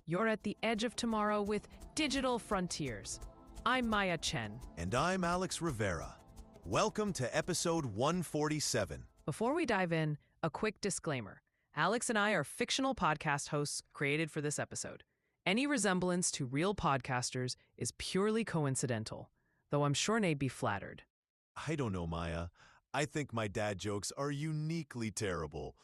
You're at the edge of tomorrow with Digital Frontiers. I'm Maya Chen. And I'm Alex Rivera. Welcome to episode 147. Before we dive in, a quick disclaimer. Alex and I are fictional podcast hosts created for this episode. Any resemblance to real podcasters is purely coincidental, though I'm sure they'd be flattered. I don't know, Maya. I think my dad jokes are uniquely terrible.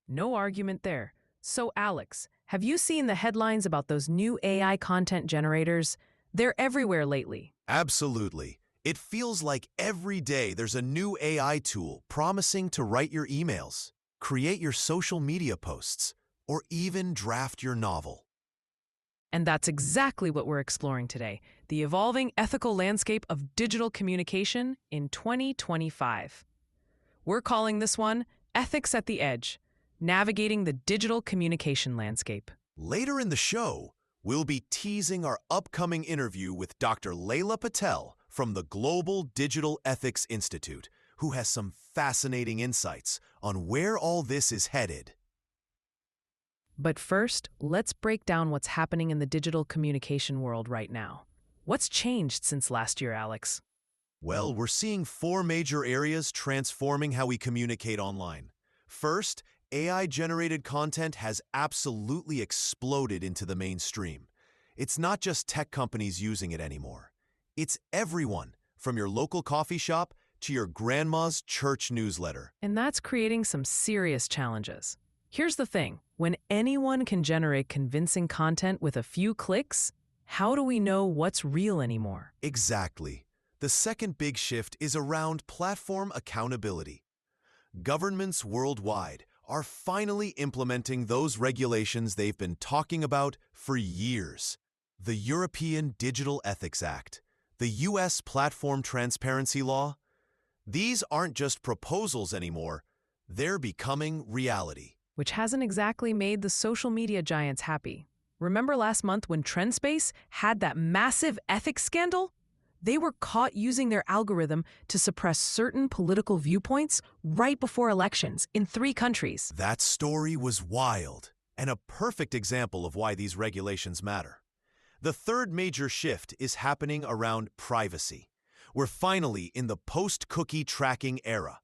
No argument there. So, Alex, have you seen the headlines about those new AI content generators? They're everywhere lately. Absolutely. It feels like every day there's a new AI tool promising to write your emails, create your social media posts, or even draft your novel. And that's exactly what we're exploring today, the evolving ethical landscape of digital communication in 2025. We're calling this one Ethics at the Edge, navigating the digital communication landscape. Later in the show, we'll be teasing our upcoming interview with Dr. Layla Patel from the Global Digital Ethics Institute, who has some fascinating insights on where all this is headed. But first, let's break down what's happening in the digital communication world right now. What's changed since last year, Alex? Well, we're seeing four major areas transforming how we communicate online. First, AI-generated content has absolutely exploded into the mainstream. It's not just tech companies using it anymore. It's everyone, from your local coffee shop to your grandma's church newsletter. And that's creating some serious challenges. Here's the thing. When anyone can generate convincing content with a few clicks, how do we know what's real anymore? Exactly. The second big shift is around platform accountability. Governments worldwide are finally implementing those regulations they've been talking about for years. The European Digital Ethics Act, the US Platform Transparency Law. These aren't just proposals anymore, they're becoming reality. Which hasn't exactly made the social media giants happy. Remember last month when TrendSpace had that massive ethics scandal? They were caught using their algorithm to suppress certain political viewpoints right before elections in 3 countries. That story was wild, and a perfect example of why these regulations matter. The third major shift is happening around privacy. We're finally in the post-cookie tracking era,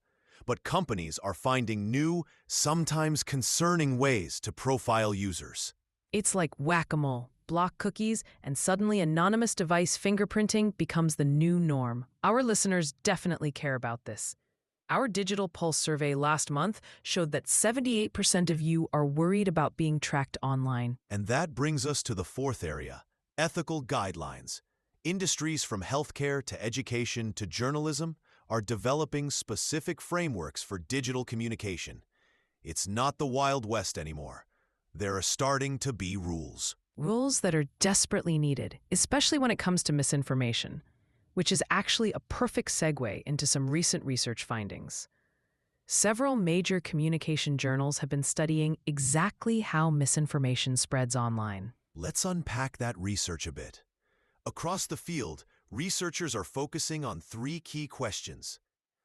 but companies are finding new, sometimes concerning ways to profile users. It's like whack-a-mole. Block cookies, and suddenly anonymous device fingerprinting becomes the new norm. Our listeners definitely care about this. Our Digital Pulse survey last month showed that 78% of you are worried about being tracked online. And that brings us to the fourth area, ethical guidelines. Industries from healthcare to education to journalism are developing specific frameworks for digital communication. It's not the Wild West anymore. There are starting to be rules. Rules that are desperately needed, especially when it comes to misinformation, which is actually a perfect segue into some recent research findings. Several major communication journals have been studying exactly how misinformation spreads online. Let's unpack that research a bit. Across the field, researchers are focusing on 3 key questions.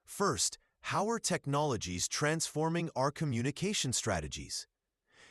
First, how are technologies transforming our communication strategies?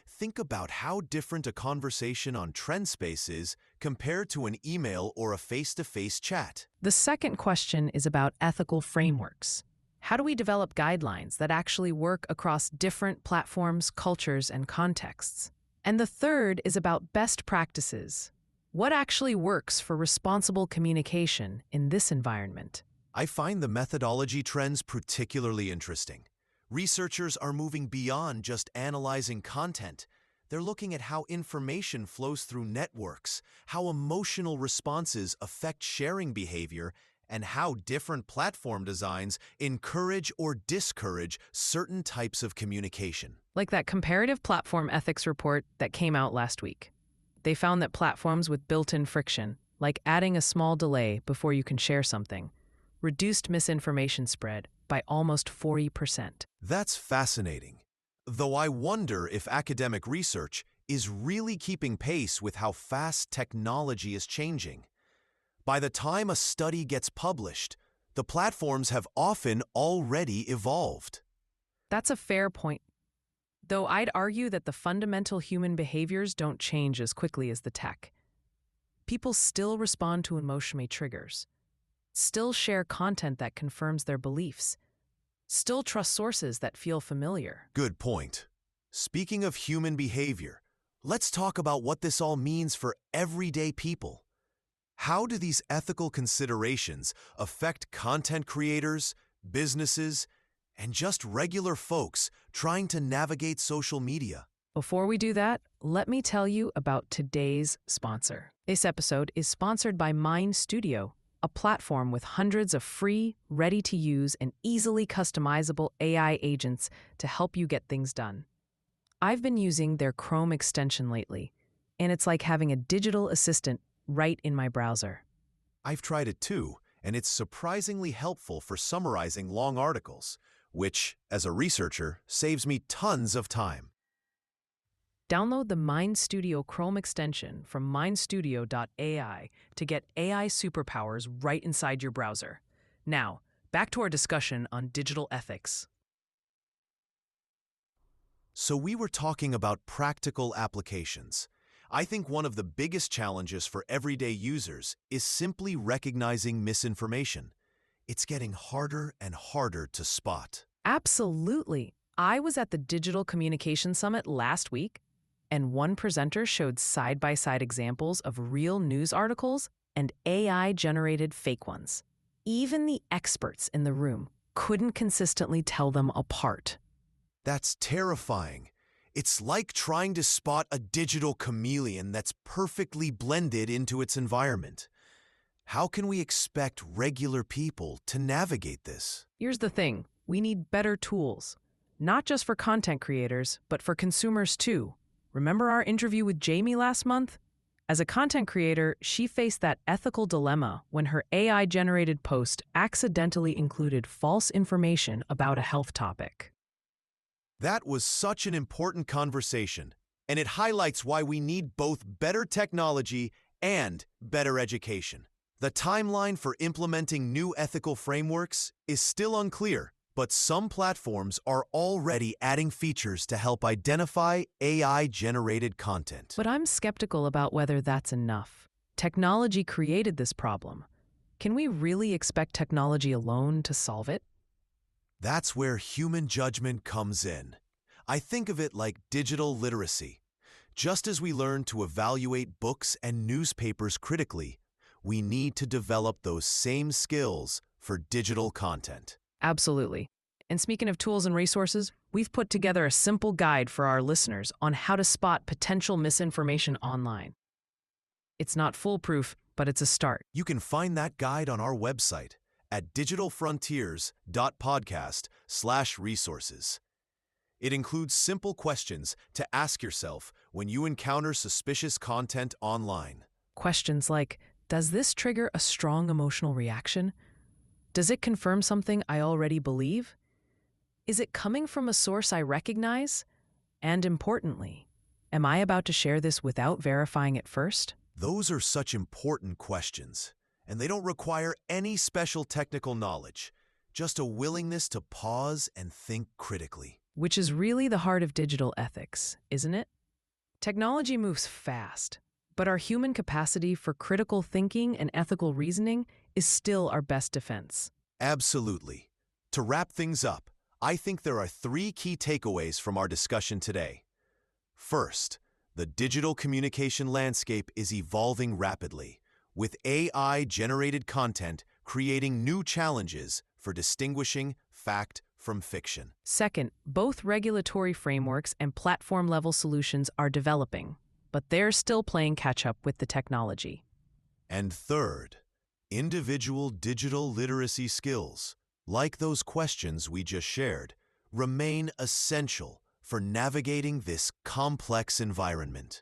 Think about how different a conversation on TrendSpace is compared to an email or a face-to-face chat. The second question is about ethical frameworks. How do we develop guidelines that actually work across different platforms, cultures, and contexts? And the third is about best practices. What actually works for responsible communication in this environment? I find the methodology trends particularly interesting. Researchers are moving beyond just analyzing content. They're looking at how information flows through networks, how emotional responses affect sharing behavior, and how different platform designs encourage or discourage certain types of communication. Like that comparative platform ethics report that came out last week. They found that platforms with built-in friction, like adding a small delay before you can share something, reduced misinformation spread by almost 40%. That's fascinating. Though I wonder if academic research is really keeping pace with how fast technology is changing. By the time a study gets published, the platforms have often already evolved. That's a fair point. Though I'd argue that the fundamental human behaviors don't change as quickly as the tech. People still respond to emotional triggers, still share content that confirms their beliefs, still trust sources that feel familiar. Good point. Speaking of human behavior, let's talk about what this all means for everyday people. How do these ethical considerations affect content creators, businesses, and just regular folks trying to navigate social media? Before we do that, let me tell you about today's sponsor. This episode is sponsored by Mind Studio, a platform with hundreds of free, ready-to-use, and easily customizable AI agents to help you get things done. I've been using their Chrome extension lately, and it's like having a digital assistant right in my browser. I've tried it too, and it's surprisingly helpful for summarizing long articles, which, as a researcher, saves me tons of time. Download the Mind Studio Chrome extension from mindstudio.ai to get AI superpowers right inside your browser. Now, back to our discussion on digital ethics. So we were talking about practical applications. I think one of the biggest challenges for everyday users is simply recognizing misinformation. It's getting harder and harder to spot. Absolutely. I was at the Digital Communication Summit last week, and one presenter showed side-by-side examples of real news articles and AI-generated fake ones. Even the experts in the room couldn't consistently tell them apart. That's terrifying. It's like trying to spot a digital chameleon that's perfectly blended into its environment. How can we expect regular people to navigate this? Here's the thing. We need better tools, not just for content creators, but for consumers too. Remember our interview with Jamie last month? As a content creator, she faced that ethical dilemma when her AI-generated post accidentally included false information about a health topic. That was such an important conversation, and it highlights why we need both better technology and better education. The timeline for implementing new ethical frameworks is still unclear, but some platforms are already adding features to help identify AI-generated content. But I'm skeptical about whether that's enough. Technology created this problem. Can we really expect technology alone to solve it? That's where human judgment comes in. I think of it like digital literacy. Just as we learn to evaluate books and newspapers critically, we need to develop those same skills for digital content. Absolutely. And speaking of tools and resources, we've put together a simple guide for our listeners on how to spot potential misinformation online. It's not foolproof, but it's a start. You can find that guide on our website at digitalfrontiers.podcast/resources. It includes simple questions to ask yourself when you encounter suspicious content online. Questions like, does this trigger a strong emotional reaction? Does it confirm something I already believe? Is it coming from a source I recognize? And importantly, am I about to share this without verifying it first? Those are such important questions, and they don't require any special technical knowledge, just a willingness to pause and think critically. Which is really the heart of digital ethics, isn't it? Technology moves fast, but our human capacity for critical thinking and ethical reasoning is still our best defense. Absolutely. To wrap things up, I think there are 3 key takeaways from our discussion today. First, the digital communication landscape is evolving rapidly, with AI-generated content creating new challenges for distinguishing fact from fiction. Second, both regulatory frameworks and platform-level solutions are developing, but they're still playing catch-up with the technology. And third, individual digital literacy skills, like those questions we just shared, remain essential for navigating this complex environment.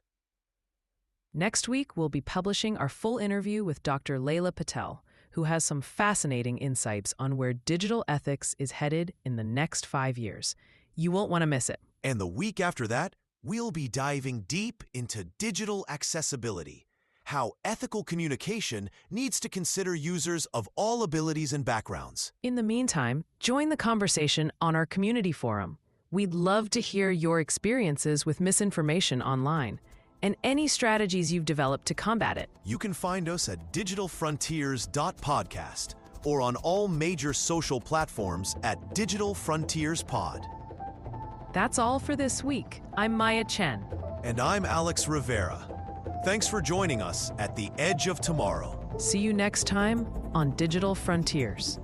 Next week, we'll be publishing our full interview with Dr. Layla Patel, who has some fascinating insights on where digital ethics is headed in the next 5 years. You won't want to miss it. And the week after that, we'll be diving deep into digital accessibility, how ethical communication needs to consider users of all abilities and backgrounds. In the meantime, join the conversation on our community forum, We'd love to hear your experiences with misinformation online and any strategies you've developed to combat it. You can find us at digitalfrontiers.podcast or on all major social platforms at Digital Frontiers Pod. That's all for this week. I'm Maya Chen. And I'm Alex Rivera. Thanks for joining us at the Edge of Tomorrow. See you next time on Digital Frontiers.